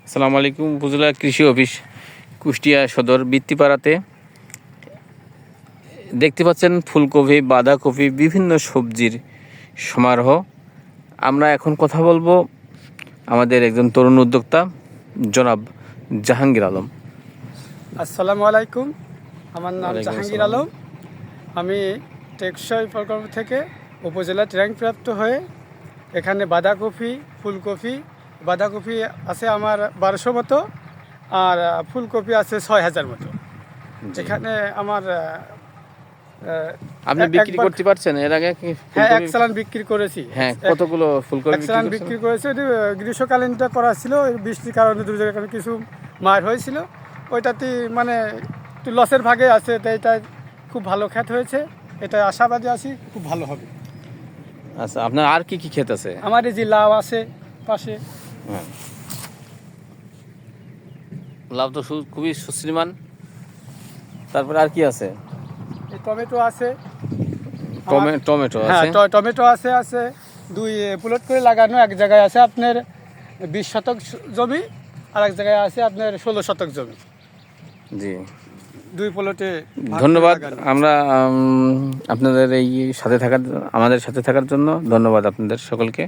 আসসালামু আলাইকুম। উপজেলা কৃষি অফিস কুষ্টিয়া সদর বৃত্তিপাড়াতে দেখতে পাচ্ছেন ফুলকপি, বাঁধাকপি, বিভিন্ন সবজির সমারোহ। আমরা এখন কথা বলবো আমাদের একজন তরুণ উদ্যোক্তা জনাব জাহাঙ্গীর আলম। আসসালামু আলাইকুম, আমার নাম ওয়ালাইকুম জাহাঙ্গীর আসসালাম। আলম। আমি টেকসই প্রকল্প থেকে উপজেলা ট্র্যাঙ্কপ্রাপ্ত হয়ে এখানে বাঁধাকপি, ফুলকপি, বাঁধাকপি আছে আমার 1200 মতো, আর ফুলকপি আছে 6000 মতো। এখানে আমার আপনি বিক্রি করতে পারছেন এর আগে কি? হ্যাঁ, এক চালান বিক্রি করেছি। হ্যাঁ, কতগুলো ফুলকপি এক চালান বিক্রি করেছি। গ্রীষ্মকালীনটা করা ছিল, বৃষ্টির কারণে দু জায়গায় কিছু মার হয়েছিল, ওইটাতে মানে একটু লসের ভাগে আছে। তাই এটা খুব ভালো খ্যাত হয়েছে, এটা আশাবাদী আছি খুব ভালো হবে। আচ্ছা, আপনার আর কি কি ক্ষেত আছে? আমার এই যে লাউ আছে পাশে। হ্যাঁ, লাভ তো খুবই সুশ্রীমান। তারপরে আর কি আছে? এই টমেটো আছে। টমেটো হ্যাঁ, আছে। টমেটো আছে 2 প্লট করে লাগানো। এক জায়গায় আছে আপনার 20 শতক জমি, আর এক জায়গায় আছে আপনার 16 শতক জমি। জি, 2 প্লটে। ধন্যবাদ। আমরা আপনাদের এই সাথে থাকার আমাদের সাথে থাকার জন্য ধন্যবাদ আপনাদের সকলকে।